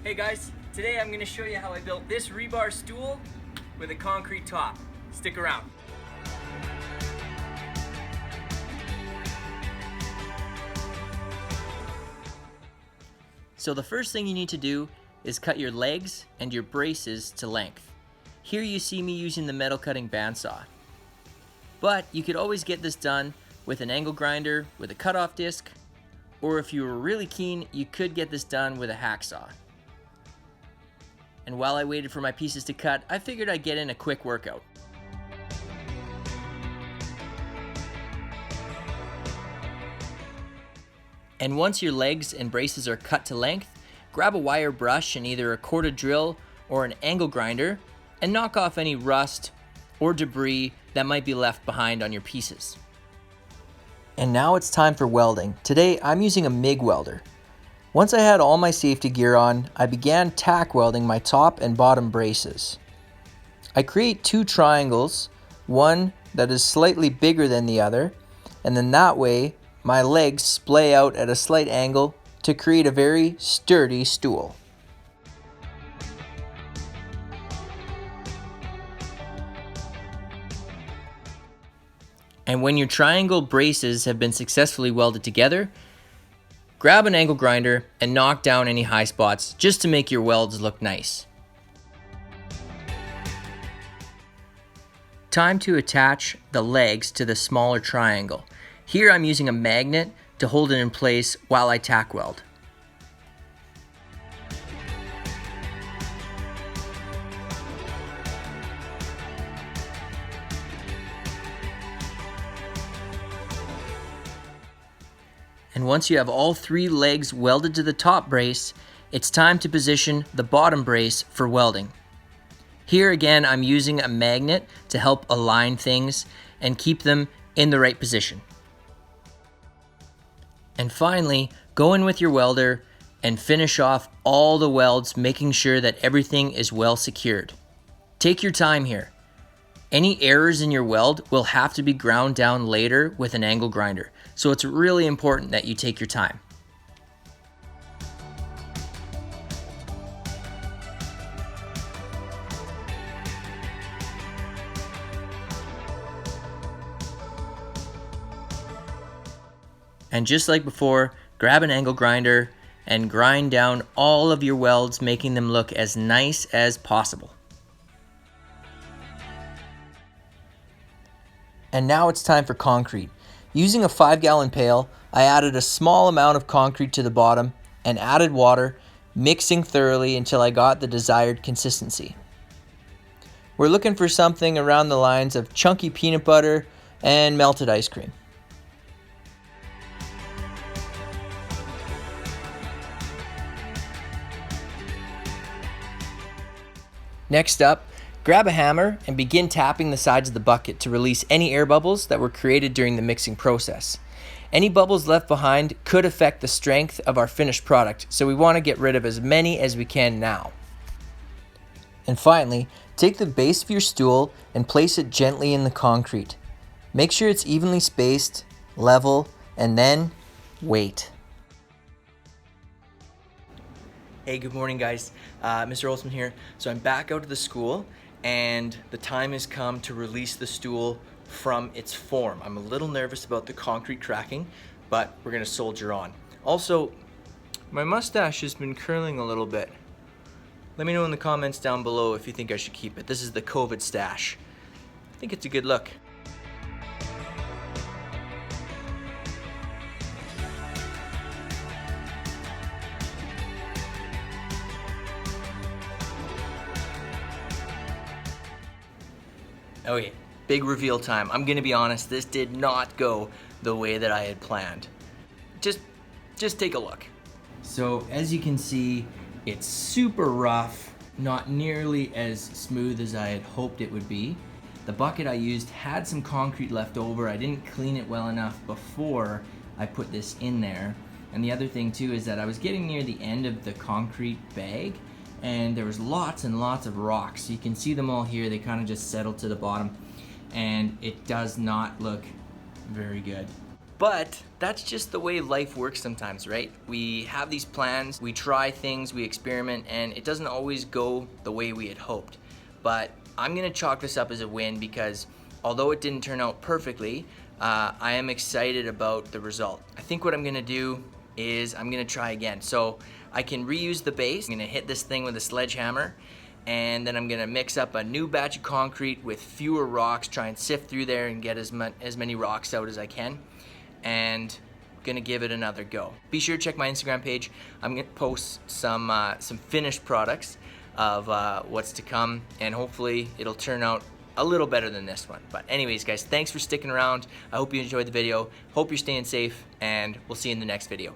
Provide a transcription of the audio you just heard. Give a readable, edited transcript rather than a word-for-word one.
Hey guys, today I'm going to show you how I built this rebar stool with a concrete top. Stick around. So the first thing you need to do is cut your legs and your braces to length. Here you see me using the metal cutting bandsaw. But you could always get this done with an angle grinder, with a cutoff disc, or if you were really keen, you could get this done with a hacksaw. And while I waited for my pieces to cut, I figured I'd get in a quick workout. And once your legs and braces are cut to length, grab a wire brush and either a corded drill or an angle grinder and knock off any rust or debris that might be left behind on your pieces. And now it's time for welding. Today I'm using a MIG welder. Once I had all my safety gear on, I began tack welding my top and bottom braces. I create two triangles, one that is slightly bigger than the other, and then that way my legs splay out at a slight angle to create a very sturdy stool. And when your triangle braces have been successfully welded together, grab an angle grinder and knock down any high spots just to make your welds look nice. Time to attach the legs to the smaller triangle. Here I'm using a magnet to hold it in place while I tack weld. And once you have all three legs welded to the top brace, it's time to position the bottom brace for welding. Here again, I'm using a magnet to help align things and keep them in the right position. And finally, go in with your welder and finish off all the welds, making sure that everything is well secured. Take your time here. Any errors in your weld will have to be ground down later with an angle grinder, so it's really important that you take your time. And just like before, grab an angle grinder and grind down all of your welds, making them look as nice as possible. And now it's time for concrete. Using a 5-gallon pail, I added a small amount of concrete to the bottom and added water, mixing thoroughly until I got the desired consistency. We're looking for something around the lines of chunky peanut butter and melted ice cream. Next up, grab a hammer and begin tapping the sides of the bucket to release any air bubbles that were created during the mixing process. Any bubbles left behind could affect the strength of our finished product, so we want to get rid of as many as we can now. And finally, take the base of your stool and place it gently in the concrete. Make sure it's evenly spaced, level, and then wait. Hey, good morning guys. Mr. Holtsman here. So I'm back out of the school and the time has come to release the stool from its form. I'm a little nervous about the concrete cracking, but we're gonna soldier on. Also, my mustache has been curling a little bit. Let me know in the comments down below if you think I should keep it. This is the COVID stash. I think it's a good look. Okay, big reveal time. I'm gonna be honest, this did not go the way that I had planned. Just take a look. So as you can see, it's super rough, not nearly as smooth as I had hoped it would be. The bucket I used had some concrete left over. I didn't clean it well enough before I put this in there. And the other thing too is that I was getting near the end of the concrete bag and there was lots and lots of rocks. You can see them all here. They kind of just settled to the bottom and it does not look very good. But that's just the way life works sometimes, right? We have these plans, we try things, we experiment, and it doesn't always go the way we had hoped. But I'm gonna chalk this up as a win because although it didn't turn out perfectly, I am excited about the result. I think what I'm gonna do is I'm gonna try again. So I can reuse the base. I'm gonna hit this thing with a sledgehammer, and then I'm gonna mix up a new batch of concrete with fewer rocks, try and sift through there and get as many rocks out as I can, and gonna give it another go. Be sure to check my Instagram page. I'm gonna post some finished products of what's to come, and hopefully it'll turn out a little better than this one. But anyways, guys, thanks for sticking around. I hope you enjoyed the video. Hope you're staying safe, and we'll see you in the next video.